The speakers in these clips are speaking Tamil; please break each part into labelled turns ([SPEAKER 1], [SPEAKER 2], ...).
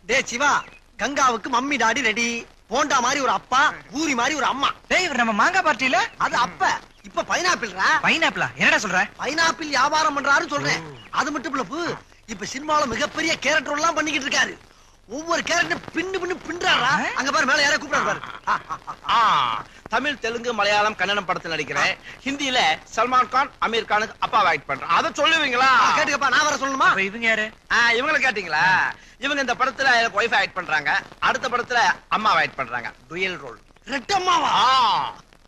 [SPEAKER 1] டே சிவா, கங்காவுக்கு மம்மி டாடி ரெடி. போண்டா மாதிரி ஒரு அப்பா, பூரி மாதிரி ஒரு அம்மா.
[SPEAKER 2] டேய் இவர் நம்ம மாங்கா பார்ட்டில
[SPEAKER 1] அது அப்ப. இப்ப பைனாப்பிள்ரா.
[SPEAKER 2] பைனாப்பிளா? என்னடா சொல்ற?
[SPEAKER 1] பைனாப்பிள் வியாபாரம் பண்றாருன்னு சொல்றேன். அது மட்டும் இல்ல, இப்ப சினிமாவுல மிகப்பெரிய கேரக்டர் எல்லாம் பண்ணிக்கிட்டு இருக்காரு. ஒவ்வொரு கேரக்டர் பின்னு பின்றாரா. அங்க பாரு, மேல யாரோ கூப்பிடுறாரு பாரு.
[SPEAKER 3] தமிழ், தெலுங்கு, மலையாளம், கன்னடம் படத்துல நடிக்கிறேன். ஹிந்தியில சல்மான் கான், அமீர் கானுக்கு அப்பா ஆக்ட் பண்றேன். அத சொல்லுவீங்களா?
[SPEAKER 1] கேட்டுக்கப்பா, நான் வர சொல்லணுமா?
[SPEAKER 2] இவங்க யாரு?
[SPEAKER 3] இவங்கள கேட்டீங்களா? இவங்க இந்த படத்துல எனக்கு ஒய்ஃப் ஆக்ட் பண்றாங்க. அடுத்த படத்துல அம்மா ஆக்ட் பண்றாங்க. Dual role.
[SPEAKER 1] ரெட்ட அம்மாவா?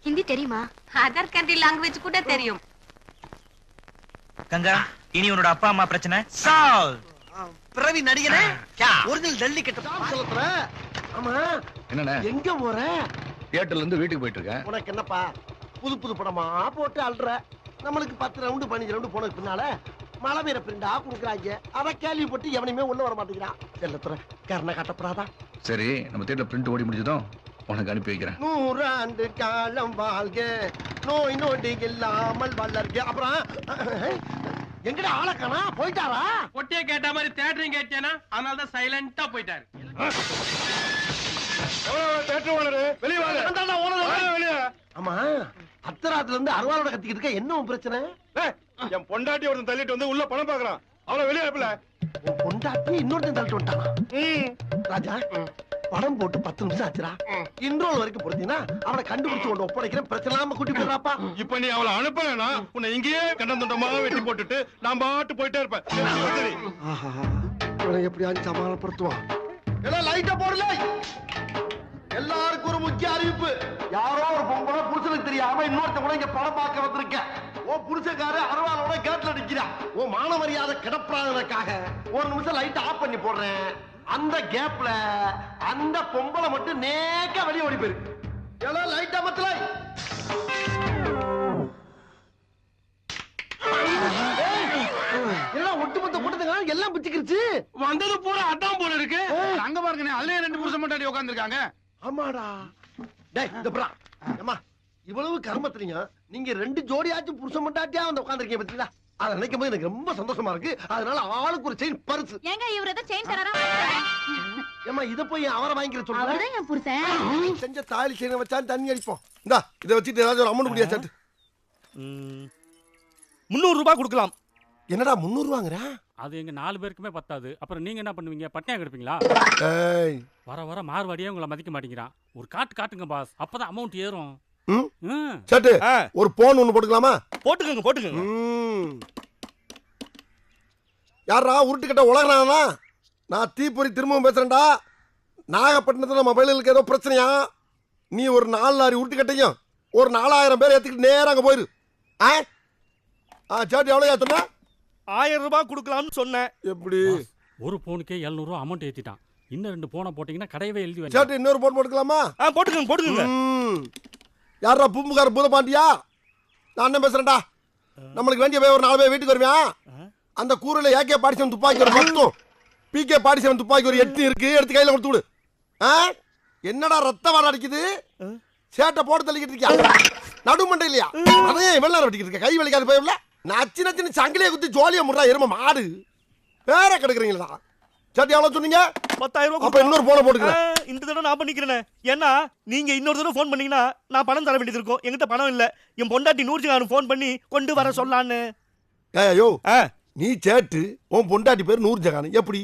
[SPEAKER 4] ஹிந்தி தெரியுமா? அதர் கண்ட்ரி லாங்குவேஜ் கூட தெரியும்.
[SPEAKER 2] கங்கா, இனி உன்னோட அப்பா அம்மா பிரச்சனை சால்வ்.
[SPEAKER 1] பிறவி நடிகனே, ஒரிஜினல் டெல்லி கிட்ட சொல்லுற. ஆமா,
[SPEAKER 5] என்னண்ணே
[SPEAKER 1] எங்க போற?
[SPEAKER 5] தியேட்டர்ல இருந்து வீட்டுக்கு போயிட்டு இருக்கேன்.
[SPEAKER 1] உனக்கு என்னப்பா, புது படமா போட்டு அல்ற. நம்மளுக்கு 10 ரவுண்டு 15 ரவுண்டு போனதுக்கு பின்னால மழை பெய்ற பிரிண்டா குடுக்குறாங்க. அத கேள்விப்பட்டு எவனையுமே உள்ள வர மாட்டேங்கிறான். செல்லத்துற கர்ண காட்டப்படாதா?
[SPEAKER 5] சரி, நம்ம தியேட்டர் பிரிண்ட் ஓடி முடிஞ்சதும் உனக்கு அனுப்பி வைக்கிறேன்.
[SPEAKER 1] 100 ஆண்டு காலம் வாழ்க, நோய் நொடி இல்லாமல் வளர்க. அப்புறம் எங்கடா ஆளக்கானா? போயிட்டாரா?
[SPEAKER 6] பொட்டிய கேட்ட மாதிரி தியேட்டரையும் கேட்டேனா, அதனால தான் சைலண்டா போயிட்டாரு.
[SPEAKER 1] ஆமா, அத்தராத்துல இருந்து அருவாளோட கத்திக்கிட்டு இருக்க. என்ன உன் பிரச்சனை?
[SPEAKER 7] என் பொண்டாட்டி ஒருத்தன் தள்ளிட்டு வந்து உள்ள பணம் பாக்குறான். அவளை வெளியே அனுப்பல.
[SPEAKER 1] உன் பொண்டாட்டி இன்னொருத்தன் தள்ளிட்டு வந்துட்டானா? ராஜா, படம் போட்டு 10 நிமிஷம் ஆச்சுரா. இன்ட்ரோல் வரைக்கும் பொறுத்தீங்கன்னா அவனை கண்டுபிடிச்சு கொண்டு ஒப்படைக்கிறேன். பிரச்சனை இல்லாம கூட்டி போயிடறாப்பா.
[SPEAKER 7] இப்ப நீ அவளை அனுப்பலனா உன்னை இங்கேயே கண்டம் துண்டமாக வெட்டி போட்டுட்டு நான் பாட்டு போயிட்டே இருப்பேன்.
[SPEAKER 1] இவனை எப்படியாச்சும் சமாளப்படுத்துவான். எல்லாம் லைட்டா போடல. எல்லாருக்கும் ஒரு முக்கிய அறிவிப்பு. யாரோ ஒரு பொம்பளை புருஷனுக்கு தெரியாம இன்னொருத்த கூட இங்க படம் பார்க்க வந்திருக்கேன். ஓ புருஷக்கார அருவாளோட கேட்ல நிக்கிறான். ஓ மான மரியாதை கிடப்பறாங்கக்காக 1 நிமிஷம் லைட் ஆஃப் பண்ணி போடுறேன். அந்த கேப்ல அந்த பொம்பளை மட்டும் நேக்க வெளியே ஓடி போயிருக்கு. எல்லாம் லைட் அமத்தல. எல்லாம் ஒட்டுமொத்த கூட்டத்துக்கு எல்லாம் பிச்சுக்கிருச்சு.
[SPEAKER 7] வந்தது பூரா அதான் போல இருக்கு. அங்க பாருங்க, அதுலயே 2 புருஷன் முன்னாடி உட்கார்ந்து இருக்காங்க.
[SPEAKER 1] ஆமாடா. டேய் இந்த புறா. அம்மா, இவ்வளவு கர்மத்திலையும் நீங்க 2 ஜோடியாச்சும் புருஷன் மண்டாட்டியா வந்து உட்கார்ந்திருக்கீங்க பாத்தீங்களா? அத நினைக்கும் போது எனக்கு ரொம்ப சந்தோஷமா இருக்கு. அதனால ஆளுக்கு ஒரு செயின் பரிசு.
[SPEAKER 4] ஏங்க இவர ஏதோ செயின் தரறா?
[SPEAKER 1] ஏமா இத போய் அவரை வாங்கிக்கிற சொல்றேன்.
[SPEAKER 4] அவர்தான் என் புருஷன்.
[SPEAKER 1] செஞ்ச தாலி செயினை வச்சா தண்ணி அடிப்போம். இந்தா இத வச்சிட்டு ஏதாவது ஒரு அமௌண்ட் முடியா சார்.
[SPEAKER 8] 300 ரூபாய் கொடுக்கலாம்.
[SPEAKER 1] என்னடா 300 ரூபாங்கற?
[SPEAKER 6] அது எங்க 4 பேருக்குமே பத்தாது. அப்புறம் நீங்க என்ன பண்ணுவீங்க? பட்னியா கிடப்பீங்களா?
[SPEAKER 1] ஏய்,
[SPEAKER 6] வர மார்வாடியே உங்களை மதிக்க மாட்டேங்கிறான். ஒரு காட்டுங்க பாஸ், அப்பதான் அமௌண்ட் ஏறும்.
[SPEAKER 1] சட்டு ஒரு போன் ஒன்னு போட்டுக்கலாமா?
[SPEAKER 8] போட்டுக்கங்க.
[SPEAKER 1] யாரா உருட்டு கட்ட உலகறானா? நான் தீப்பொறி திரும்பவும் பேசுறேன்டா. நாகப்பட்டினத்துல மொபைலுக்கு ஏதோ பிரச்சனையா? நீ ஒரு 4 லாரி உருட்டு கட்டையும் ஒரு 4000 பேர் ஏத்திக்கிட்டு நேரா அங்க போயிரு. சட்டு எவ்வளவு ஏத்தனா?
[SPEAKER 8] 1000 ரூபாய் கொடுக்கலாம்னு சொன்னேன்.
[SPEAKER 1] எப்படி?
[SPEAKER 6] ஒரு போனுக்கே 700 ரூபா அமௌண்ட் ஏத்திட்டான். இன்னும் 2 போனை போட்டீங்கன்னா கடையவே எழுதி வந்து.
[SPEAKER 1] சட்டு இன்னொரு போன் போட்டுக்கலாமா?
[SPEAKER 8] போட்டுக்கங்க.
[SPEAKER 1] யாரா பூம்புகார பூதபாண்டியா? நான் என்ன பேசுறேன்டா. நம்மளுக்கு வேண்டிய போய் ஒரு 4 பேர் வீட்டுக்கு வருவேன். அந்த கூரையில AK 47 துப்பாக்கி ஒரு 10, PK 47 துப்பாக்கி ஒரு 8 இருக்கு. எடுத்து கையில கொடுத்து விடு. என்னடா ரத்த வாட அடிக்குது? சேட்டை போட்டு தள்ளிக்கிட்டு இருக்கியா? நடுமண்டை இல்லையா? அதையே வெள்ளம் வெட்டிக்கிட்டு இருக்க. கை வலிக்காது போயிடல. நச்சு சங்கிலியை குத்தி ஜோலியா முடுறா எரும மாடு. வேற கிடக்குறீங்களா? சட்டி எவ்வளவு சொன்னீங்க?
[SPEAKER 8] 10,000 ரூபாய்.
[SPEAKER 1] அப்ப இன்னொரு போன போட்டுக்கிறேன்.
[SPEAKER 8] இந்த தடவை நான் பண்ணிக்கிறேன். ஏன்னா நீங்க இன்னொரு தடவை ஃபோன் பண்ணீங்கன்னா நான் பணம் தர வேண்டியது இருக்கும். என்கிட்ட பணம் இல்ல. என் பொண்டாட்டி நூர்ஜஹான் ஃபோன் பண்ணி கொண்டு வர சொல்லான்னு.
[SPEAKER 1] ஐயோ, நீ சேட்டு, உன் பொண்டாட்டி பேர் நூர்ஜஹான். எப்படி?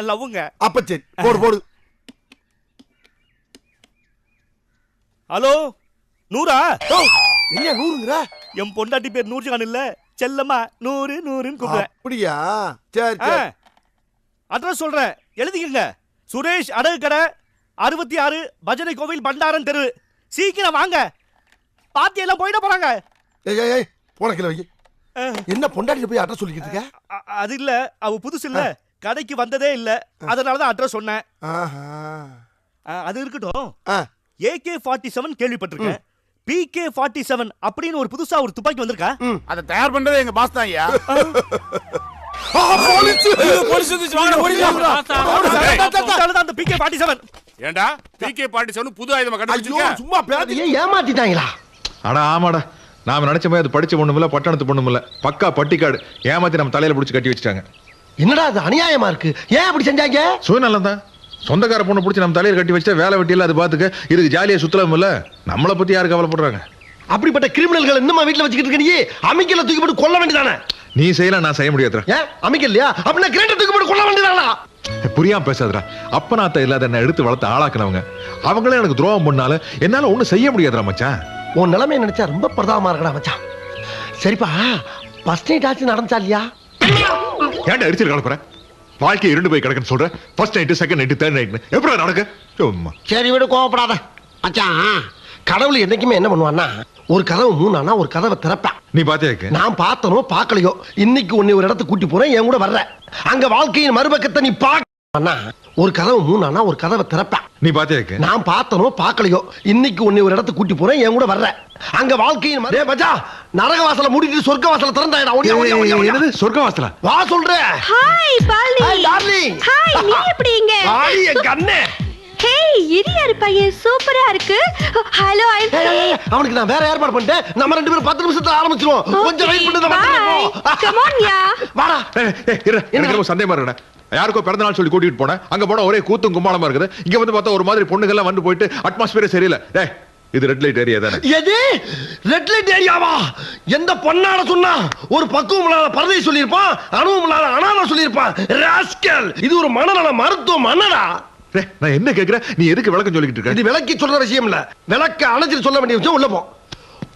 [SPEAKER 8] லவ்வுங்க.
[SPEAKER 1] அப்ப சரி, போடு.
[SPEAKER 8] ஹலோ நூரா?
[SPEAKER 1] என்ன நூறுங்கற?
[SPEAKER 8] என் பொண்டாட்டி பேர் நூர்ஜஹான் இல்ல, செல்லம்மா நூறுன்னு கூப்பிடுறேன்.
[SPEAKER 1] அப்படியா? சரி.
[SPEAKER 8] அட்ரஸ் சொல்றேன், எழுதிக்கங்க. சுரேஷ் அடகு கடை 66 பஜனை கோவில் பண்டாரன் தெரு. சீக்கிரம் வாங்க, பாத்தி எல்லாம் போயிட போறாங்க.
[SPEAKER 1] ஏய் போன கிலோ வை. என்ன பொண்டாட்டி போய் அட்ரஸ் சொல்லிக்கிட்டு இருக்க?
[SPEAKER 8] அது இல்ல, அவ புதுசு இல்ல, கடைக்கு வந்ததே இல்ல, அதனாலதான் அட்ரஸ் சொன்னேன். அது இருக்கட்டும். AK-47 கேள்விப்பட்டிருக்கேன். PK-47 அப்படின்னு ஒரு புதுசா ஒரு துப்பாக்கி வந்திருக்கா?
[SPEAKER 7] அதை தயார் பண்றதே எங்க பாஸ் தான். ஐயா
[SPEAKER 8] அந்த PK-47.
[SPEAKER 7] ஏண்டா PK-47 புது ஆயுதமா கண்டுபிடிச்சிருக்க?
[SPEAKER 1] சும்மா பேசி ஏமாத்திட்டாங்களா?
[SPEAKER 9] அட ஆமாடா, நாம நினைச்ச மாதிரி அது படிச்ச பொண்ணுமில்ல, பட்டணத்து பொண்ணுமில்ல, பக்கா பட்டிக்காடு. ஏமாத்தி நம்ம தலையில பிடிச்சி கட்டி வச்சுட்டாங்க.
[SPEAKER 1] என்னடா அது அநியாயமா இருக்கு. ஏன் அப்படி செஞ்சாங்க?
[SPEAKER 9] சுயநலம் தான். சொந்தக்கார பொண்ணு பிடிச்சி நம்ம தலையில கட்டி வச்சா வேலை வெட்டியில அது பாத்துக்க இதுக்கு ஜாலியா சுத்தலாம் இல்ல. நம்மளை பத்தி யாரு கவலைப்படுறாங்க?
[SPEAKER 1] அப்படிப்பட்ட கிரிமினல்கள் இன்னும் வீட்டுல வச்சுக்கிட்டு இருக்க நீ அமைக்கல தூக்கி போட்டு கொல்ல வேண்டியதானே?
[SPEAKER 9] நீ செய்யலாம், நான் செய்ய முடியாதுடா.
[SPEAKER 1] ஏன் அமைக்கலையா? அப்படின்னா கிரேட்டர் தூக்கி போட்டு கொல்ல வேண்டியதானா?
[SPEAKER 9] புரியாம பேசாதடா. அப்பனாத்த இல்லாத என்ன எடுத்து வளர்த்து ஆளாக்குனவங்க அவங்களே எனக்கு துரோகம் பண்ணாலும் என்னால ஒண்ணும் செய்ய முடியாதுடா மச்சான்.
[SPEAKER 1] உன் நிலைமையை நினைச்சா ரொம்ப பிரதாபமா இருக்கடா மச்சான். சரிப்பா, ஃபர்ஸ்ட் நைட் ஆச்சு நடந்துச்சா இல்லையா?
[SPEAKER 9] ஏன்டா அடிச்சு கலப்புற? வாழ்க்கை இரண்டு போய் கிடக்குன்னு சொல்ற. First night, second night, third night எப்படி நடக்கு? சும்மா.
[SPEAKER 1] சரி விடு, கோவப்படாத மச்சான். கடவுள் என்னைக்குமே என்ன பண்ணுவான்னா, ஒரு கதவு மூணானா ஒரு கதவை திறப்பான்.
[SPEAKER 9] நீ பாத்தியாக்கு?
[SPEAKER 1] நான் பார்த்தனோ பார்க்கலையோ, இன்னைக்கு உன்னை ஒரு இடத்துக்கு கூட்டி போறேன், என் கூட வர்ற. அங்க வாழ்க்கையின் மறுபக்கத்தை நீ பார்க்கனா, ஒரு கதவு மூணானா ஒரு கதவை திறப்பான்.
[SPEAKER 9] நீ பாத்தியாக்கு?
[SPEAKER 1] நான் பார்த்தனோ பார்க்கலையோ, இன்னைக்கு உன்னை ஒரு இடத்துக்கு கூட்டி போறேன், என் கூட வர்ற. அங்க வாழ்க்கையின் மச்சான், நரக வாசல மூடிட்டு சொர்க்க வாசல திறந்தாயிடா.
[SPEAKER 9] என்னது சொர்க்க வாசலா?
[SPEAKER 1] வா சொல்றேன்.
[SPEAKER 4] ஹாய் பாலி.
[SPEAKER 1] Hi darling.
[SPEAKER 4] ஹாய், நீ எப்படிங்க?
[SPEAKER 1] ஆடி என் கண்ணே.
[SPEAKER 4] ஹேய், இது யாரு பையன்? சூப்பரா இருக்கு. ஹலோ,
[SPEAKER 1] அவனுக்கு நான் வேற ஏற்பாடு பண்ணிட்டேன். நம்ம ரெண்டு பேரும் 10 நிமிஷத்துல ஆரம்பிச்சிருவோம். கொஞ்சம் வெயிட் பண்ணுங்க.
[SPEAKER 4] கம் ஆன் யா.
[SPEAKER 1] வாடா.
[SPEAKER 9] எனக்கு ரொம்ப சந்தேகமா இருக்குடா. யாருக்கோ பிறந்த நாள் சொல்லி கூட்டிட்டு போனேன். அங்க போனா ஒரே கூத்தும் கும்மாளமா இருக்குது. இங்க வந்து பார்த்தா ஒரு மாதிரி பொண்ணுங்கெல்லாம் வந்து போயிட்டு அட்மாஸ்பியரே சரியில்லை. டேய், இது ரெட் லைட் ஏரியா தானே?
[SPEAKER 1] எது ரெட் லைட் ஏரியாவா? எந்த பொண்ணாட சொன்னா? ஒரு பக்குவம் இல்லாத பரதை சொல்லியிருப்பான், அனுபவம் இல்லாத அனாதை சொல்லியிருப்பான். ராஸ்கல், இது ஒரு மனநல மருத்துவம் அண்ணடா.
[SPEAKER 9] நான் என்ன கேக்குறேன், நீ எதுக்கு விளக்கம் சொல்லிக்கிட்டு இருக்க?
[SPEAKER 1] இது விளக்கி சொல்ற விஷயம் இல்ல, விளக்க அணைச்சிட்டு சொல்ல வேண்டிய விஷயம். உள்ள போ.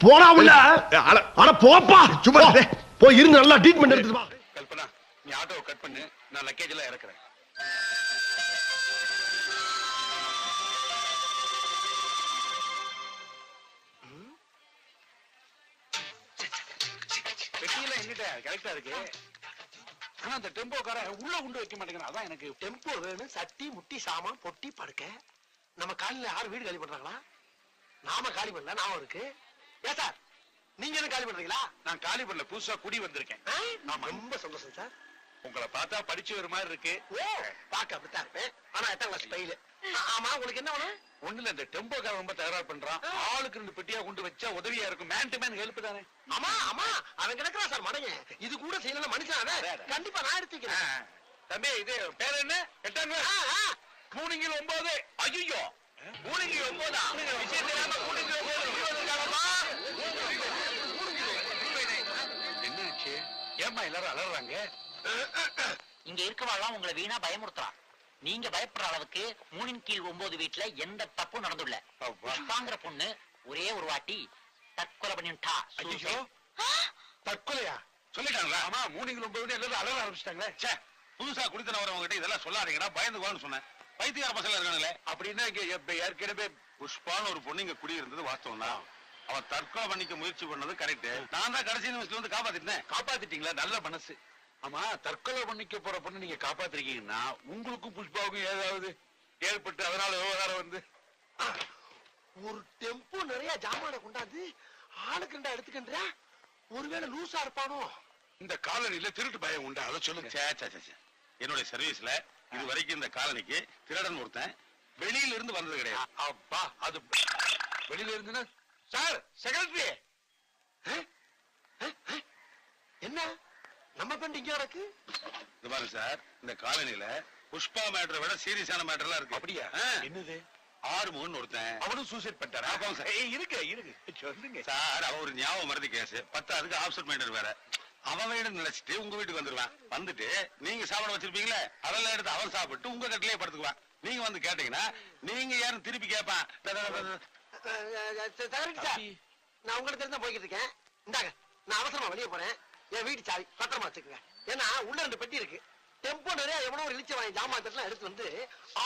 [SPEAKER 1] போடா உள்ள. அட போப்பா. சும்மா போய் இருந்து நல்லா ட்ரீட்மெண்ட் எடுத்துட்டு வா.
[SPEAKER 7] கல்பனா, நீ ஆட்டோவை கட் பண்ணு, நான் லக்கேஜ் எல்லாம் இறக்குறேன். பெட்டியெல்லாம் எங்கிட்ட கரெக்டா இருக்கு. ஆனா அந்த டெம்போக்காரன் உள்ள உண்டு வைக்க மாட்டேங்கிறான். அதான் எனக்கு
[SPEAKER 1] டெம்போ வேணும். சட்டி முட்டி சாமான் பொட்டி படுக்க. நம்ம காலையில யாரும் வீடு காலி பண்றாங்களா? நாம காலி பண்ணல, நாம இருக்கு. ஏ சார், நீங்க என்ன காலி பண்றீங்களா?
[SPEAKER 7] நான் காலி பண்ணல, புதுசா குடி வந்திருக்கேன்.
[SPEAKER 1] ஆமா, ரொம்ப சந்தோஷம் சார்.
[SPEAKER 7] உங்களை பார்த்தா படிச்சு ஒரு மாதிரி இருக்கு.
[SPEAKER 1] ஓ, பாக்க அப்படித்தான் இருப்பேன். ஆனா எட்டாம் கிளாஸ் ஸ்டைல். ஆமா, உங்களுக்கு என்ன வேணும்?
[SPEAKER 7] ஒண்ணுல இந்த டெம்போக்காரன் ரொம்ப தகராறு பண்றான். ஆளுக்கு 2 பெட்டியா கொண்டு வச்சா உதவியா இருக்கும். மேன் டு மேன் ஹெல்ப் தானே.
[SPEAKER 1] ஆமா ஆமா, அவன் கிடக்குறான் சார் மடங்க. இது கூட செய்யல மனுஷன். கண்டிப்பா நான் எடுத்துக்கிறேன்.
[SPEAKER 7] தம்பி, இது பேர் என்ன? 8ஆம் கிளாஸ். 3 9. ஐயோ, 3 9 விஷயம் தெரியாம 3 என்னாச்சு? ஏமா எல்லாரும் அலறாங்க?
[SPEAKER 10] இங்க இருக்கவாள்லாம் உங்களை வீணா பயமுறுத்துறான். நீங்க பயப்படுற அளவுக்கு 3/9 வீட்டுல எந்த தப்பும் நடந்துள்ள. புஷ்பாங்கிற பொண்ணு ஒரே ஒரு வாட்டி தற்கொலை பண்ணிட்டா.
[SPEAKER 7] ஐயோ, தற்கொலையா? சொல்லிட்டாங்களா? ஆமா, 3/9 எல்லாரும் அலற ஆரம்பிச்சிட்டாங்களே. சே, புதுசா குடித்தன வரவங்க கிட்ட இதெல்லாம் சொல்லாதீங்கடா, பயந்துக்குவான்னு சொன்னேன். பைத்தியார பசங்க இருக்கானுங்களே. அப்படின்னா இங்க ஏற்கனவே புஷ்பான்னு ஒரு பொண்ணு இங்க குடி இருந்தது வாஸ்தவம் தான். அவன் தற்கொலை பண்ணிக்க முயற்சி பண்ணது கரெக்ட். நான் தான் கடைசி நிமிஷத்துல வந்து காப்பாத்திட்டேன். காப்பாத்திட்டீங்களா? நல்ல மனசு. ஆமா, தற்கொலை பண்ணிக்க போற பொண்ணு நீங்க காப்பாத்திருக்கீங்கன்னா உங்களுக்கும் புஷ்பாவுக்கும் ஏதாவது ஏற்பட்டு அதனால விவகாரம் வந்து
[SPEAKER 1] ஒரு டெம்போ நிறைய ஜாமான கொண்டாந்து ஆளுக்கு 2 எடுத்துக்கின்ற. ஒருவேளை லூசா இருப்பானோ?
[SPEAKER 7] இந்த காலனில திருட்டு பயம் உண்டா? அதை சொல்லுங்க. என்னுடைய சர்வீஸ்ல இது வரைக்கும் இந்த காலனிக்கு திருடன் ஒருத்தன் வெளியில இருந்து வந்தது கிடையாது. அப்பா, அது வெளியில இருந்துன்னா சார் செக்ரட்டரி
[SPEAKER 1] என்ன நம்ம பெண் இங்க இருக்கு?
[SPEAKER 7] இது பாருங்க சார், இந்த காலனில புஷ்பா மேட்டரை விட சீரியஸான மேட்டர்லாம் இருக்கு. அப்படியா? என்னது? 6 ஒருத்தன் அவனும் சூசைட் பண்ணிட்டாரா? இருக்கு சொல்லுங்க சார். அவன் ஒரு ஞாபகம் மறதி கேஸ். 10 அதுக்கு ஆப்செட் மைண்டர் வேற. அவன் வீடு நினைச்சிட்டு உங்க வீட்டுக்கு வந்துருவான். வந்துட்டு நீங்க சாப்பிட வச்சிருப்பீங்களே, அதெல்லாம் எடுத்து அவன் சாப்பிட்டு உங்க கட்டிலேயே படுத்துக்குவான். நீங்க வந்து கேட்டீங்கன்னா நீங்க யாரும் திருப்பி கேட்பான்.
[SPEAKER 1] நான் உங்களுக்கு தெரிஞ்சா போய்கிட்டு இருக்கேன். இந்தாங்க, நான் அவசரமா வெளியே போறேன். என் வீட்டு சாவி பத்திரமா வச்சுக்கோங்க. ஏன்னா உள்ள 2 பெட்டி இருக்கு. டெம்போ நிறைய எவனோ ஒரு இழிச்ச வாங்கி ஜாமான் எடுத்து வந்து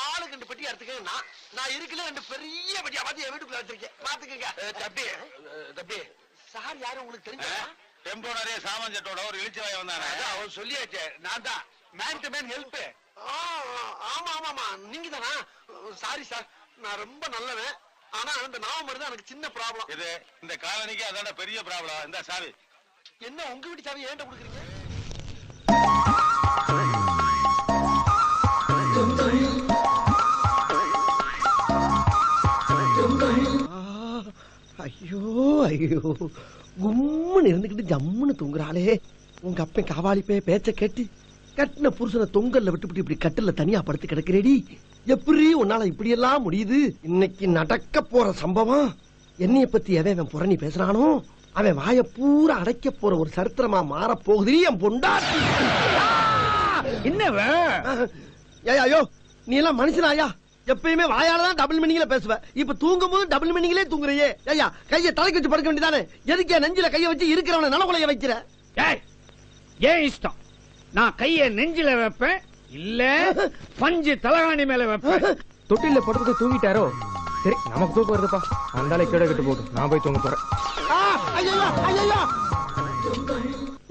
[SPEAKER 1] ஆளுக்கு 2 பெட்டி எடுத்துக்க. நான் இருக்குல்ல 2 பெரிய பெட்டியா பார்த்து என் வீட்டுக்குள்ள வச்சிருக்கேன். பாத்துக்கங்க.
[SPEAKER 7] தம்பி
[SPEAKER 1] சார் யாரும் உங்களுக்கு தெரிஞ்சா?
[SPEAKER 7] டெம்போ நிறைய சாமான் சட்டோட ஒரு இழிச்ச வாங்கி வந்தானே, அவன் சொல்லியாச்சே. நான் தான் மேன் டு மேன் ஹெல்ப்.
[SPEAKER 1] ஆமா ஆமா ஆமா, நீங்க தானா? சாரி சார், நான் ரொம்ப நல்லவன். ஆனா அந்த நாம தான் எனக்கு சின்ன ப்ராப்ளம்.
[SPEAKER 7] இது இந்த காலனிக்கு அதான பெரிய ப்ராப்ளம். இந்த சாவி
[SPEAKER 1] என்ன உங்க வீட்டு சாவி ஏன்ட்ட கொடுக்குறீங்க? ஐயோ ஐயோ, கும்முன்னு இருந்துகிட்டு ஜம்முன்னு தூங்குறாளே. உங்க அப்பன் காவாலிப்பே பேச்ச கேட்டு கட்டின புருஷனை தொங்கல்ல விட்டுவிட்டு இப்படி கட்டில தனியா படுத்து கிடக்கிறேடி. எப்படி உன்னால இப்படி எல்லாம் முடியுது? இன்னைக்கு நடக்க போற சம்பவம் என்னைய பத்தி எவன் புரணி பேசுறானோ அவன் வாய பூரா அடைக்க போற ஒரு சரித்திரமா மாற போகுது. என் பொண்டாட்டி ஐயோ, நீ எல்லாம் மனுஷனாயா? எப்பயுமே வாயாலதான் டபுள் மீனிங்ல பேசுவ. இப்ப தூங்கும் போது டபுள் மீனிங்லே தூங்குறையே. ஐயா, கைய தலைக்கு வச்சு படுக்க வேண்டியதானே? எதுக்கே நெஞ்சில கைய வச்சு இருக்கிறவன நலகுலைய வைக்கிற?
[SPEAKER 11] ஏன் இஷ்டம். நான் கைய நெஞ்சில வைப்பேன், இல்ல பஞ்சு தலகாணி மேல வைப்பேன். தொட்டில படுத்து தூங்கிட்டாரோ? சரி, நமக்கு தூக்கம் வருதுப்பா. அந்தாலே கேட கட்டு போட்டு நான் போய் தூங்க போறேன்.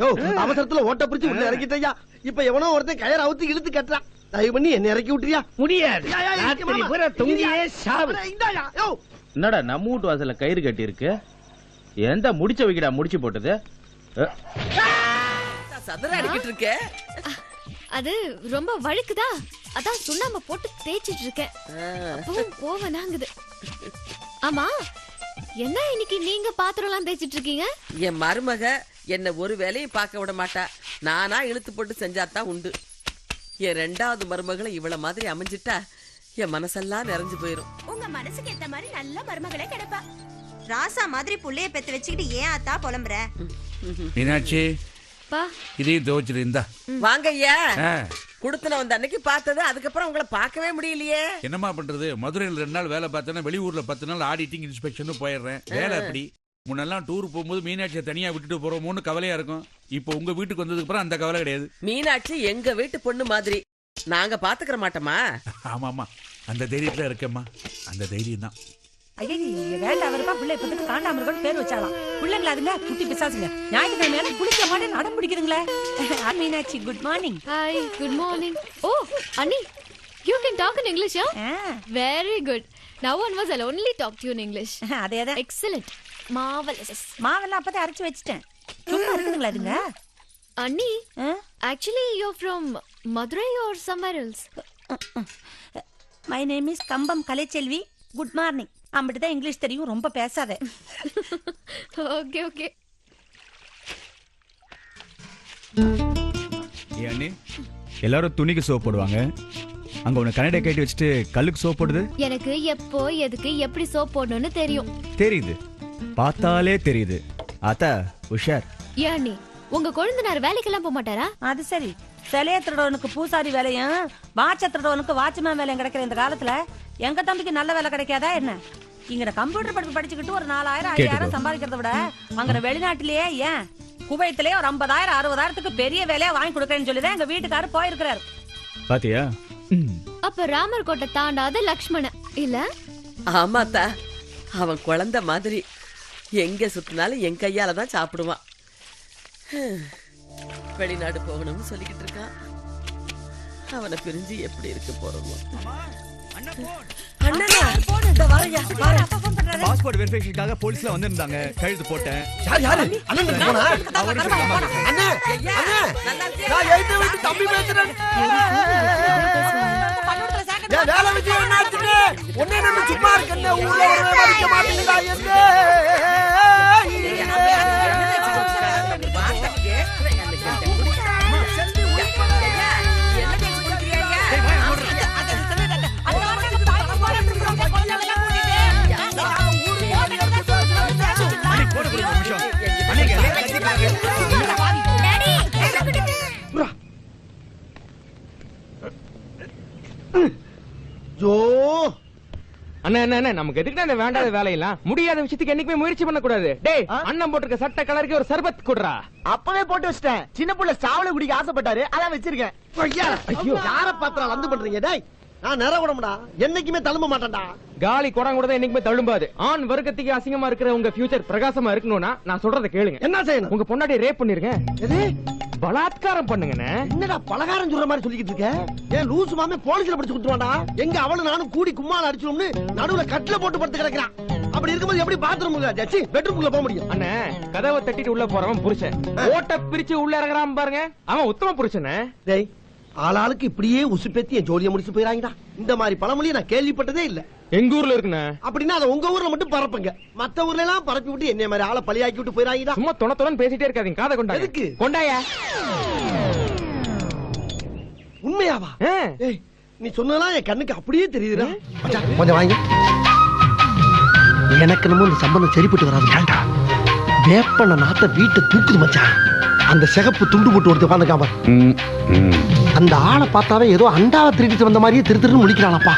[SPEAKER 1] யோ, அவசரத்துல ஓட்ட பிடிச்சு உள்ள இறக்கிட்டயா. இப்ப எவனோ ஒருத்தன் கயற அவுத்து இழுத்து கட்டுறான். தயவு பண்ணி என்ன இறக்கி விட்டுறியா?
[SPEAKER 11] முடியாது.
[SPEAKER 12] என்னடா நம்ம வீட்டு வாசல்ல கயிறு கட்டி இருக்கு? எந்த முடிச்ச வைக்கடா முடிச்சு போட்டது?
[SPEAKER 4] அது ரொம்ப வழுக்குதா, அதான் சுண்ணாம்பு போட்டு தேய்ச்சிட்டு இருக்கேன். அப்பவும் போவனாங்குது. ஆமா, என்ன இன்னைக்கு நீங்க பாத்திரம் எல்லாம் தேய்ச்சிட்டு இருக்கீங்க?
[SPEAKER 13] என் மருமக என்ன ஒரு வேலையும் பார்க்க விட மாட்டா. நானா இழுத்து போட்டு செஞ்சாதான் உண்டு. என் ரெண்டாவது மருமகளை இவ்வளவு மாதிரி அமைஞ்சிட்டா என் மனசெல்லாம் நிறைஞ்சு போயிரும்.
[SPEAKER 4] உங்க மனசுக்கு ஏத்த மாதிரி நல்ல மருமகளே கிடைப்பா. ராசா மாதிரி புள்ளைய பெத்து வச்சுக்கிட்டு ஏன் ஆத்தா புலம்புற?
[SPEAKER 7] மீனாட்சி, இதையும் தோச்சிருந்தா
[SPEAKER 13] வாங்க ஐயா. குடுத்தன வந்த அன்னைக்கு பார்த்தது, அதுக்கப்புறம் உங்களை பார்க்கவே முடியலையே.
[SPEAKER 7] என்னமா பண்றது? மதுரையில் 2 நாள் வேலை பார்த்தேன்னா வெளியூர்ல 10 நாள் ஆடிட்டிங் இன்ஸ்பெக்ஷன் போயிடுறேன். வேலை அப்படி. முன்னெல்லாம் டூர் போகும்போது மீனாட்சியை தனியா விட்டுட்டு போறோமோன்னு கவலையா இருக்கும். இப்போ உங்க வீட்டுக்கு வந்ததுக்கு அப்புறம் அந்த கவலை கிடையாது.
[SPEAKER 13] மீனாட்சி எங்க வீட்டு பொண்ணு மாதிரி. நாங்க பாத்துக்கிற மாட்டோமா?
[SPEAKER 7] ஆமா ஆமா, அந்த தைரியத்துல இருக்கேம்மா. அந்த தைரியம் தான்.
[SPEAKER 14] ஐயா, வேண்டாம் அவருப்பா பிள்ளை இப்போதுக்கு காண்டாமிருகம்னு பேர் வச்சாலாம். பிள்ளைங்களா அதுங்க குட்டி பிசாசுங்க. ஞாயிற்றுக்கிழமை குளிக்க மாட்டேன் அடம் பிடிக்குதுங்களே. Meenakshi, good morning.
[SPEAKER 4] Hi, good morning. ஓ அண்ணி, you can talk in English, yeah? Very good. Now onwards I'll only talk to you in English.
[SPEAKER 14] அதேதான்.
[SPEAKER 4] Excellent. Marvelous.
[SPEAKER 14] மாவெல்லாம் அப்பதே அரைச்சு வச்சிட்டேன். சும்மா இருக்குதுங்களா அதுங்க?
[SPEAKER 4] அண்ணி, actually you're from Madurai or somewhere else?
[SPEAKER 14] My name is Kambam Kalaiselvi. Good morning. அப்படிதான் இங்கிலீஷ் தெரியும், ரொம்ப பேசாதே.
[SPEAKER 4] Okay okay.
[SPEAKER 15] ஏண்ணே, எல்லாரும் துணிக்கு சோப் போடுவாங்க. அங்க உன கனடா கேட்டு வச்சுட்டு கல்லுக்கு சோப் போடுது.
[SPEAKER 4] எனக்கு எப்போ எதுக்கு எப்படி சோப் போடணும்னு தெரியும்.
[SPEAKER 15] தெரியுது, பார்த்தாலே தெரியுது. ஆத்தா உஷார்.
[SPEAKER 4] ஏண்ணி, உங்க கொழுந்தனார் வேலைக்கெல்லாம் போக மாட்டாரா?
[SPEAKER 14] அது சரி, சிலைய திருடவனுக்கு பூசாரி வேலையும் வாட்ச திருடவனுக்கு வாட்ச்மேன் வேலையும் கிடைக்கிற இந்த காலத்துல எங்க தம்பிக்கு நல்ல வேலை கிடைக்காதா என்ன? இங்க கம்ப்யூட்டர் படிப்பு படிச்சுக்கிட்டு ஒரு 4000 5000 சம்பாதிக்கிறத விட அங்க வெளிநாட்டிலேயே ஏன் குவைத்திலேயே ஒரு 50,000 60,000க்கு பெரிய வேலையா வாங்கி கொடுக்கறேன்னு சொல்லிதான் எங்க வீட்டுக்காரர் போயிருக்கிறாரு.
[SPEAKER 15] பாத்தியா?
[SPEAKER 4] அப்ப ராமர் கோட்டை தாண்டாத லக்ஷ்மணன் இல்ல?
[SPEAKER 13] ஆமாத்தா, அவன் குழந்தை மாதிரி எங்க சுத்தினாலும் என் கையால தான் சாப்பிடுவான். வெளிநாடு போகணும்னு சொல்லிக்கிட்டு இருக்கான். அவனை பிரிஞ்சு எப்படி இருக்க போறோமோ.
[SPEAKER 15] பாஸ்போர்ட் வெரிஃபிகேஷனுக்காக போலீஸ்ல வந்திருந்தாங்க. கழுத்து போட்டேன்.
[SPEAKER 1] யாரு? அண்ணன் போனா? அண்ணே, அண்ணே, நான் எயிட்ட விட்டு தம்பி பேசுறேன். ஏன் வேலை விஷயம் என்னாச்சுன்னு ஒண்ணே நம்ம சும்மா இருக்கேன். ஊர்ல ஒரு மதிக்க மாட்டேங்குதா என்ன?
[SPEAKER 11] அண்ணா, நமக்கு எதுக்கு அந்த வேண்டாத வேலையெல்லாம்? முடியாத விஷயத்துக்கு என்னைக்குமே முயற்சி பண்ண கூடாது. டேய், அண்ணன் போட்டிருக்க சட்டை கலருக்கு ஒரு சர்பத் குடுறா.
[SPEAKER 1] அப்பவே போட்டு வச்சிட்டேன். சின்ன புள்ள சாவல குடிக்க ஆசைப்பட்டாரு, அதான் வச்சிருக்கேன். ஐயோ, யார பாத்திரம் வந்து பண்றீங்க? டேய், நான் நிற விடமுடா, என்னைக்குமே தழும்ப மாட்டேன்டா.
[SPEAKER 11] காலி குடம் கூட என்னைக்குமே தழும்பாது. ஆண் வர்க்கத்துக்கு அசிங்கமா இருக்கிற உங்க ஃபியூச்சர் பிரகாசமா இருக்கணும்னா நான் சொல்றத கேளுங்க.
[SPEAKER 1] என்ன செய்யணும்?
[SPEAKER 11] உங்க பொண்டாட்டி ரேப் பண்ணிருங்க. எது? பலாத்காரம் பண்ணுங்கண்ணே.
[SPEAKER 1] என்னடா பலகாரம் சொல்ற மாதிரி சொல்லிக்கிட்டு இருக்க? ஏன் லூசு மாமே போலீஸ்ல பிடிச்சு கொடுத்துருவாண்டா? எங்க அவளும் நானும் கூடி கும்மால அடிச்சோம்னு நடுவுல கட்டில போட்டு படுத்து கிடக்குறான். அப்படி இருக்கும்போது எப்படி பாத்ரூம் பெட்ரூம்குள்ள போக முடியும்?
[SPEAKER 11] அண்ணே, கதவை தட்டிட்டு உள்ள போறவன் புருஷன். ஓட்ட பிரிச்சு உள்ள இறங்குறான் பாருங்க, அவன் உத்தம புருஷனே.
[SPEAKER 1] டேய், ஆளாளுக்கு இப்படியே உசுப்பேத்தி என் ஜோலியை முடிச்சு போயிறாங்கடா. இந்த மாதிரி பழமொழியை நான் கேள்விப்பட்டதே இல்ல.
[SPEAKER 11] எங்க ஊர்ல இருக்குண்ணே.
[SPEAKER 1] அப்படின்னா அதை உங்க ஊர்ல மட்டும் பரப்புங்க. மத்த ஊர்ல எல்லாம் பரப்பி விட்டு என்ன மாதிரி ஆளை பழியாக்கி விட்டு போயிறாங்கடா.
[SPEAKER 11] சும்மா தொண பேசிட்டே இருக்காதீங்க. காதை கொண்டா. எதுக்கு கொண்டாயா?
[SPEAKER 1] உண்மையாவா? நீ சொன்னதெல்லாம் என் கண்ணுக்கு அப்படியே தெரியுதுடா. மச்சான், கொஞ்சம் வாங்க. எனக்கு நம்ம இந்த சம்பந்தம் சரிப்பட்டு வராது. ஏன்டா வேப்பன நாத்த வீட்டை தூக்குது மச்சான். அந்த சிகப்பு துண்டு போட்டு ஒருத்த உட்காந்துக்காம அந்த ஆளை பார்த்தாவே ஏதோ அண்டாவை திருடிட்டு வந்த மாதிரியே திரு திருன்னு முடிக்கிறானப்பா.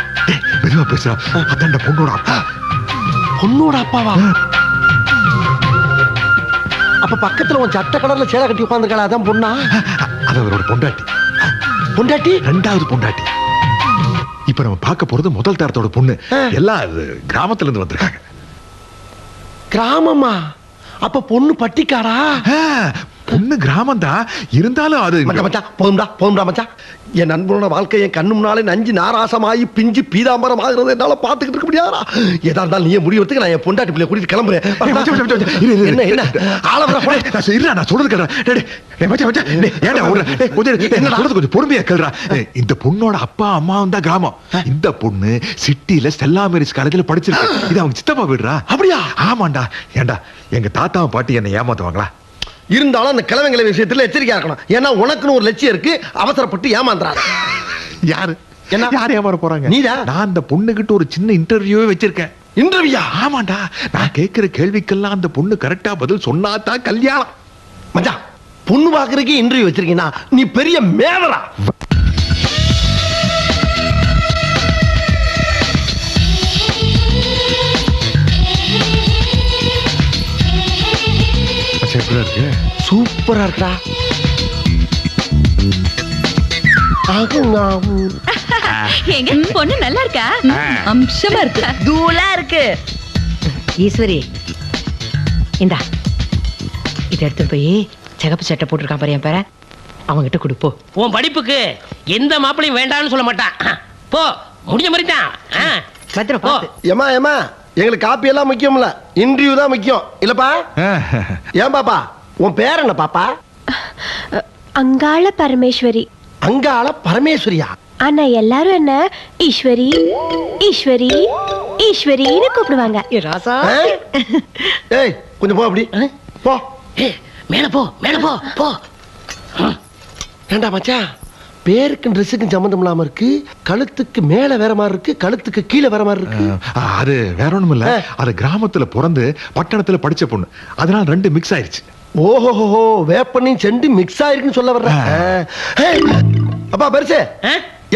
[SPEAKER 9] மெதுவா பேசுறா. அதான் பொண்ணோட அப்பா.
[SPEAKER 1] பொண்ணோட அப்பாவா? அப்ப பக்கத்துல உன் சட்ட கலர்ல சேலை கட்டி உட்காந்துருக்காளா? அதான் பொண்ணா?
[SPEAKER 9] அது அவரோட பொண்டாட்டி.
[SPEAKER 1] பொண்டாட்டி?
[SPEAKER 9] ரெண்டாவது பொண்டாட்டி. இப்ப நம்ம பார்க்க போறது முதல் தரத்தோட பொண்ணு. எல்லாம் கிராமத்துல இருந்து வந்திருக்காங்க.
[SPEAKER 1] கிராமமா? அப்ப பொண்ணு பட்டிக்காடா?
[SPEAKER 9] பொண்ணு கிராமம் தான், இருந்தாலும் அது
[SPEAKER 1] மச்சான் போதும்டா மச்சான். என் நண்பனோட வாழ்க்கை என் கண்ணு முன்னாலே நஞ்சு நாராசமாயி பிஞ்சு பீதாம்பரம் ஆகுறது என்னால பாத்துக்கிட்டு இருக்க முடியாதா? ஏதா இருந்தாலும் நீயே முடிவெடுத்துக்கு நான் என் பொண்டாட்டி பிள்ளைய கூட்டிட்டு கிளம்புறேன். என்ன என்ன
[SPEAKER 9] நான் சொல்றது கொஞ்சம் பொறுமையா கேள்றா. இந்த பொண்ணோட அப்பா அம்மாவும் தான் கிராமம். இந்த பொண்ணு சிட்டில ஸ்டெல்லா மேரிஸ் காலேஜ்ல படிச்சிருக்கு. இது அவங்க சித்தப்பா வீடுறா.
[SPEAKER 1] அப்படியா?
[SPEAKER 9] ஆமாண்டா. ஏண்டா எங்க தாத்தாவும் பாட்டி என்ன ஏமாத்துவாங்களா?
[SPEAKER 1] இருந்தாலும் அந்த கிழவங்களை விஷயத்துல எச்சரிக்கையா இருக்கணும். ஏன்னா உனக்குன்னு ஒரு லட்சியம் இருக்கு, அவசரப்பட்டு ஏமாந்துறாங்க.
[SPEAKER 9] யாரு யார் ஏமாற போறாங்க?
[SPEAKER 1] நீதான்.
[SPEAKER 9] நான் அந்த பொண்ணுகிட்ட ஒரு சின்ன இன்டர்வியூவே வச்சிருக்கேன்.
[SPEAKER 1] இன்டர்வியூயா?
[SPEAKER 9] ஆமாண்டா. நான் கேட்கிற கேள்விக்கெல்லாம் அந்த பொண்ணு கரெக்டா பதில் சொன்னாதான் கல்யாணம்.
[SPEAKER 1] மச்சான், பொண்ணு பாக்குறதுக்கு இன்டர்வியூ வச்சிருக்கீங்கன்னா நீ பெரிய மேவரா. சூப்பரா இருக்கா.
[SPEAKER 16] எங்க பொண்ணு நல்லா இருக்கா? அம்சமா இருக்கு,
[SPEAKER 14] தூளா இருக்கு. ஈஸ்வரி, இந்தா இத எடுத்து போய் சிகப்பு சட்டை போட்டிருக்கான் பாரு என் பேர, அவங்கிட்ட கொடுப்போ.
[SPEAKER 10] உன் படிப்புக்கு எந்த மாப்பிளையும் வேண்டாம்னு சொல்ல மாட்டான். போ, முடிஞ்ச மாதிரி தான்.
[SPEAKER 14] பத்திரம் பார்த்து.
[SPEAKER 1] ஏமா ஏமா, எங்களுக்கு காப்பி எல்லாம் முக்கியம் இல்ல, இன்டர்வியூ தான் முக்கியம் இல்லப்பா? ஏன் பாப்பா, உன் பேர் என்ன பாப்பா?
[SPEAKER 17] அங்காள பரமேஸ்வரி.
[SPEAKER 1] அங்காள பரமேஸ்வரியா?
[SPEAKER 17] ஆனா எல்லாரும் என்ன ஈஸ்வரி ஈஸ்வரி ஈஸ்வரின்னு கூப்பிடுவாங்க.
[SPEAKER 1] ஏய் கொஞ்சம் போ, அப்படி போ.
[SPEAKER 10] மேல போ, மேல போ, போ.
[SPEAKER 1] ஏண்டா மச்சான், பேருக்கும் ட்ரெஸ்ஸுக்கும் சம்பந்தம் இல்லாம இருக்கு. கழுத்துக்கு மேல வேற மாதிரி இருக்கு, கழுத்துக்கு கீழே வேற மாதிரி இருக்கு.
[SPEAKER 9] அது வேற ஒண்ணும் இல்ல, அது கிராமத்துல பிறந்து பட்டணத்துல படிச்ச பொண்ணு, அதனால ரெண்டு மிக்ஸ் ஆயிருச்சு.
[SPEAKER 1] ஓஹோ, வேப்பனையும் செண்டு மிக்ஸ் ஆயிருக்குன்னு சொல்ல வர்ற. அப்பா பெருசு,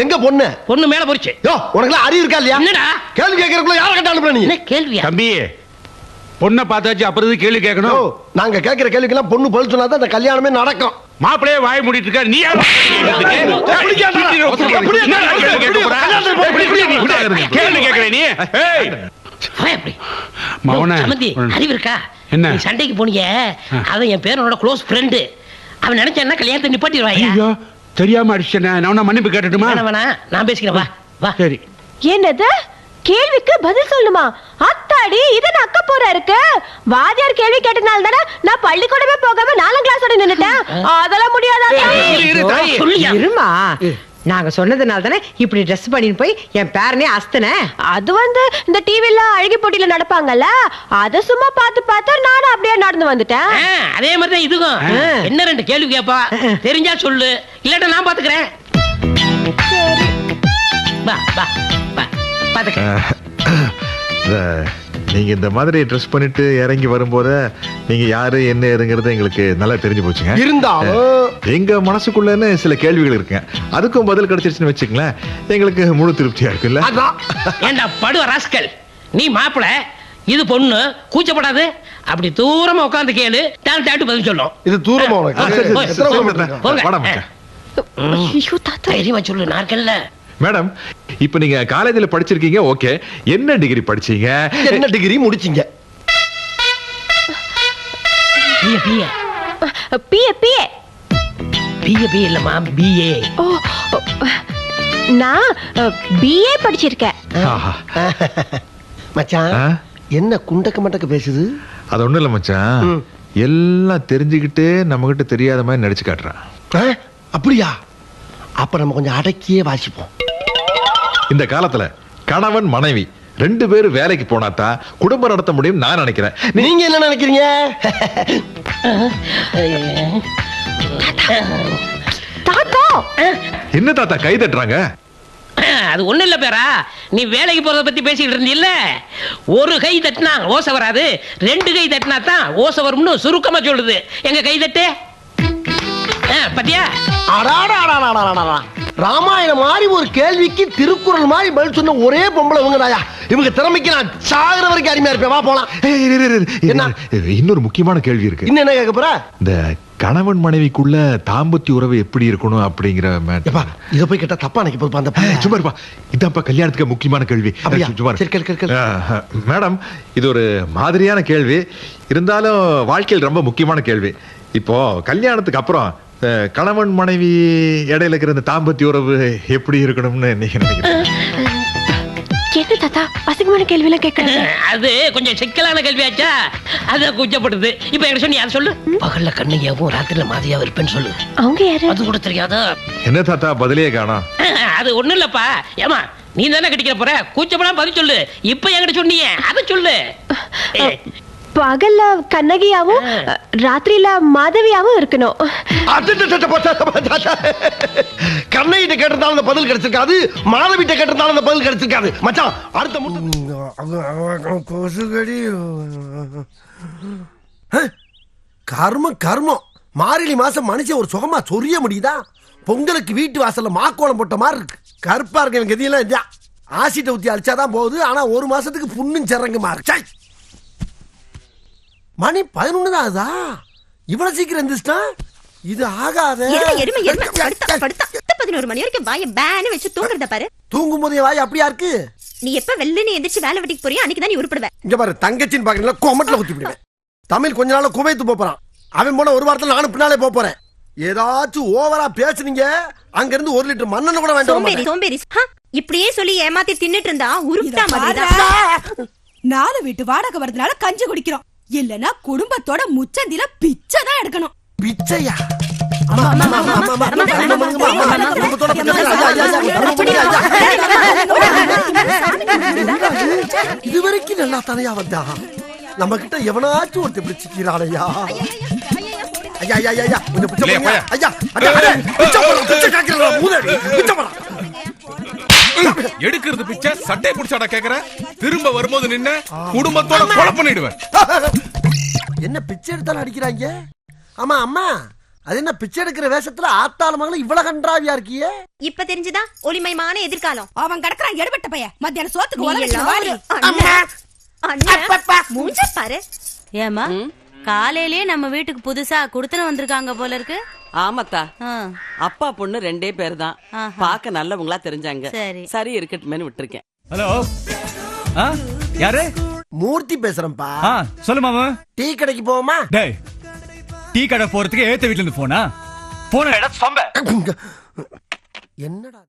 [SPEAKER 1] எங்க பொண்ணு?
[SPEAKER 10] பொண்ணு மேல போச்சு.
[SPEAKER 1] யோ, உனக்கு அறிவு இருக்கா இல்லையா?
[SPEAKER 10] என்னடா
[SPEAKER 1] கேள்வி கேட்கறதுக்குள்ள யாரை கட்ட அனுப்புற நீ?
[SPEAKER 10] கேள்வியா?
[SPEAKER 11] தம்பி, பொண்ணை பார்த்தாச்சு, அப்புறம் கேள்வி கேட்கணும்.
[SPEAKER 1] நாங்க கேட்கிற கேள்விக்கெல்லாம் பொண்ணு பதில் சொன்னாதான் அந்த கல்யாணமே நடக்கும்.
[SPEAKER 11] மாப்பிளையே வாய் மூடிட்டு இருக்க, நீ கேள்வி கேட்கிற நீ?
[SPEAKER 10] அறிவு இருக்கா?
[SPEAKER 11] என்ன
[SPEAKER 10] சண்டைக்கு போனீங்க, அவன் என் பேரோட க்ளோஸ் ஃப்ரெண்டு. அவன் நினைச்சா கல்யாணத்தை நிப்பாட்டிடுவாயா?
[SPEAKER 11] தெரியாம அடிச்சேன், நான் மன்னிப்பு கேட்டுட்டுமா?
[SPEAKER 10] வேணா, நான் பேசிக்கிறேன், வா வா.
[SPEAKER 11] சரி.
[SPEAKER 17] என்னது கேள்விக்கு பதில் சொல்லுமா? அத்தாடி, இது நக்க போற இருக்கு. வாத்தியார் கேள்வி கேட்டனால தானே நான் பள்ளிக்கூடமே போகாம 4ஆம் கிளாஸோட நின்னுட்டேன். அதெல்லாம் முடியாதா?
[SPEAKER 14] இருமா, நாங்க சொன்னதுனால தானே இப்படி ட்ரெஸ் பண்ணிட்டு போய் என் பேரனே அஸ்தன.
[SPEAKER 17] அது இந்த டிவில அழகி போட்டியில நடப்பாங்கல்ல, அத சும்மா பார்த்து நானும் அப்படியே நடந்து வந்துட்டேன்.
[SPEAKER 10] அதே மாதிரி தான் இதுக்கும். என்ன ரெண்டு கேள்வி கேப்பா, தெரிஞ்சா சொல்லு, இல்லாட்ட நான் பாத்துக்கிறேன். வா வா வா,
[SPEAKER 9] நீங்க இந்த மாதிரி ட்ரெஸ் பண்ணிட்டு இறங்கி வரும்போது நீங்க யாரு என்ன ஏதுங்கிறது எங்களுக்கு நல்லா தெரிஞ்சு போச்சுங்க.
[SPEAKER 1] இருந்தாலும்
[SPEAKER 9] எங்க மனசுக்குள்ளன்னு சில கேள்விகள் இருக்குங்க, அதுக்கும் பதில் கிடைச்சிருச்சுன்னு வச்சுங்களேன், எங்களுக்கு முழு திருப்தியா இருக்குல்ல.
[SPEAKER 10] ஏண்டா படுவ ராஸ்கல், நீ மாப்பிள, இது பொண்ணு, கூச்சப்படாது. அப்படி தூரமா உட்கார்ந்து கேளு, தான் தாட்டு பதில் சொல்லும்.
[SPEAKER 1] இது தூரமா
[SPEAKER 10] தைரியமா சொல்லு, நாற்கல்ல.
[SPEAKER 9] மேடம், இப்ப நீங்க காலேஜ்ல படிச்சிருக்கீங்க, ஓகே. என்ன டிகிரி படிச்சீங்க?
[SPEAKER 1] என்ன டிகிரி முடிச்சீங்க?
[SPEAKER 10] BA BA
[SPEAKER 17] BA BA
[SPEAKER 10] BA BA இல்லம்மா, பிஏ.
[SPEAKER 17] ஓ, நான் பிஏ படிச்சிருக்கேன்.
[SPEAKER 1] மச்சான், என்ன குண்டக்க மண்டக்க பேசுது?
[SPEAKER 9] அது ஒண்ணும் இல்ல மச்சான், எல்லாம் தெரிஞ்சுக்கிட்டு நம்ம கிட்ட தெரியாத மாதிரி நடிச்சு காட்டுறான்.
[SPEAKER 1] அப்படியா? அப்ப நம்ம கொஞ்சம் அடக்கியே வாசிப்போம்.
[SPEAKER 9] இந்த காலத்துல கணவன் மனைவி 2 பேரும் வேலைக்கு போனாதான் குடும்பம் நடத்த முடியும் நான் நினைக்கிறேன்.
[SPEAKER 1] நீங்க என்ன நினைக்கிறீங்க?
[SPEAKER 17] தாத்தா,
[SPEAKER 9] என்ன தாத்தா கை தட்டுறாங்க?
[SPEAKER 18] அது ஒண்ணு இல்ல பேரா, நீ வேலைக்கு போறத பத்தி பேசிட்டு இருந்தீல்ல, ஒரு கை தட்டினா ஓசை வராது, 2 கை தட்டினா தான் ஓசை வரும்னு சுருக்கமா சொல்லுது. எங்க கை தட்டு பத்தியா?
[SPEAKER 1] ராமாயணம் மாதிரி ஒரு கேள்விக்கு திருக்குறள் மாதிரி பதில் சொன்ன ஒரே பொம்பளை இவங்கதாயா. இவங்க திறமைக்கு நான் சாகுற வரைக்கும் அருமையா இருப்பேன். வா போலாம்.
[SPEAKER 9] என்ன இன்னொரு முக்கியமான கேள்வி இருக்கு.
[SPEAKER 1] இன்னும் என்ன கேட்க போற?
[SPEAKER 9] இந்த கணவன் மனைவிக்குள்ள தாம்பத்திய உறவு எப்படி இருக்கணும் அப்படிங்கிற
[SPEAKER 1] இத போய் கேட்டா தப்பா நினைக்க போறப்பா. அந்த
[SPEAKER 9] சும்மா இருப்பா, இதான்ப்பா கல்யாணத்துக்கு முக்கியமான கேள்வி. மேடம், இது ஒரு மாதிரியான கேள்வி இருந்தாலும் வாழ்க்கையில் ரொம்ப முக்கியமான கேள்வி. இப்போ கல்யாணத்துக்கு அப்புறம் கணவன் மனைவி இடையில இருக்கிற இந்த தாம்பத்திய உறவு எப்படி இருக்கணும்னு நீங்க நினைக்கிறீங்க?
[SPEAKER 17] என்ன தாத்தா அசிங்கமான கேள்வி எல்லாம் கேட்கறது?
[SPEAKER 18] அது கொஞ்சம் சிக்கலான கேள்வியாச்சா, அது கூச்சப்படுது. இப்ப என்ன சொன்னி யார் சொல்லு? பகல்ல கண்ணியாவும் ராத்திரில மாதிரியாவும் இருப்பேன்னு சொல்லு.
[SPEAKER 17] அவங்க யாரு?
[SPEAKER 18] அது கூட தெரியாதா?
[SPEAKER 9] என்ன தாத்தா பதிலே காணோம்?
[SPEAKER 18] அது ஒண்ணு இல்லப்பா. ஏமா நீ தானே கட்டிக்கிற போற, கூச்சப்படாம பதில் சொல்லு. இப்ப என்கிட்ட சொன்னீங்க அதை சொல்லு.
[SPEAKER 17] பகல்ல கண்ணகியாவும் ராத்திரியில மாதவியாவும் இருக்கணும்.
[SPEAKER 1] கண்ணையிட்ட கேட்டிருந்தாலும் அந்த பதில் கிடைச்சிருக்காது, மாதவிட்ட கேட்டிருந்தாலும் அந்த பதில் கிடைச்சிருக்காது. மச்சான் அடுத்த கொசுகடி கர்மம். மார்கழி மாசம் மனுஷன் ஒரு சுகமா சொரிய முடியுதா? பொங்கலுக்கு வீட்டு வாசல்ல மாக்கோளம் போட்ட மாதிரி இருக்கு. கருப்பா இருக்க எனக்கு எதையெல்லாம் இல்லையா? ஆசிட்ட ஊத்தி அடிச்சாதான் போகுது. ஆனா ஒரு மாசத்துக்கு புண்ணும் சரங்குமா இருக்கு. மணி 11 தான் ஆகுதா? இவ்வளவு சீக்கிரம் எந்திரிச்சிட்டா? இது ஆகாத.
[SPEAKER 4] 11 மணி வரைக்கும் வாய பேன்னு வச்சு தூங்குறத பாரு.
[SPEAKER 1] தூங்கும் போதே வாய் அப்படியா இருக்கு?
[SPEAKER 4] நீ எப்ப வெள்ளனே எந்திரிச்சு வேலை வெட்டிக்கு போறியோ அன்னைக்கு தான் நீ உருப்படுவ.
[SPEAKER 1] இங்க பாரு, தங்கச்சின்னு பாக்குறீங்களா, கோமட்ல குத்தி விடுவேன். தமிழ் கொஞ்ச நாள் குவைத்து போறான். அவன் போன ஒரு வாரத்துல நானும் பின்னாலே போறேன். ஏதாச்சும் ஓவரா பேசுனீங்க, அங்க இருந்து 1 லிட்டர் மண்ணெண்ணெய் கூட வேண்டாம்.
[SPEAKER 4] சோம்பேறி இப்படியே சொல்லி ஏமாத்தி தின்னுட்டு இருந்தா உருப்பிட்டா மாதிரி.
[SPEAKER 14] 4 வீட்டு வாடகை வரதுனால கஞ்சி குடிக்கிறோம். இல்லனா குடும்பத்தோட முச்சந்தில பிச்சை தான் எடுக்கணும்.
[SPEAKER 1] பிச்சையா? இதுவரைக்கும் நல்லா தனியா வந்தா, நம்ம கிட்ட எவனாச்சும் ஒருத்தர் பிடிச்சிக்கிறானையா? ஐயா ஐயா ஐயா கொஞ்சம் பிச்சை போடுங்க. ஐயா பிச்சை கேக்குறா மூதேவி, பிச்சை போடா.
[SPEAKER 19] எடுக்கிறது பிச்சை சட்டை புடிச்சாடா கேக்குற? திரும்ப வரும்போது நின்னு குடும்பத்தோட கொலை பண்ணிடுவேன்.
[SPEAKER 1] என்ன பிச்சை எடுத்தாலும் அடிக்கிறாங்க? ஆமா அம்மா, அது என்ன பிச்சை எடுக்கிற வேஷத்துல ஆத்தாள மகளும் இவ்வளவு கன்றாவியா இருக்கியே?
[SPEAKER 4] இப்ப தெரிஞ்சுதா ஒளிமயமான எதிர்காலம்.
[SPEAKER 14] அவன் கடக்குறான் எடுபட்ட பையன். மத்தியான சோத்துக்கு
[SPEAKER 4] மூஞ்ச பாரு.
[SPEAKER 20] ஏமா காலையிலேயே நம்ம வீட்டுக்கு புதுசா குடுத்தன வந்திருக்காங்க போல இருக்கு.
[SPEAKER 13] ஆமாத்தா, அப்பா பொண்ணு 2 பேர் தான். பாக்க நல்லவங்களா தெரிஞ்சாங்க. சரி இருக்கட்டுமேனு விட்டுருக்கேன்.
[SPEAKER 15] ஹலோ, யாரு?
[SPEAKER 1] மூர்த்தி பேசுறேன்ப்பா.
[SPEAKER 15] சொல்லு மாமா.
[SPEAKER 1] டீ கடைக்கு போவோமா?
[SPEAKER 15] டேய், டீ கடை போறதுக்கு ஏத்த வீட்ல இருந்து போனா போன இடம் சொம்ப.
[SPEAKER 1] என்னடா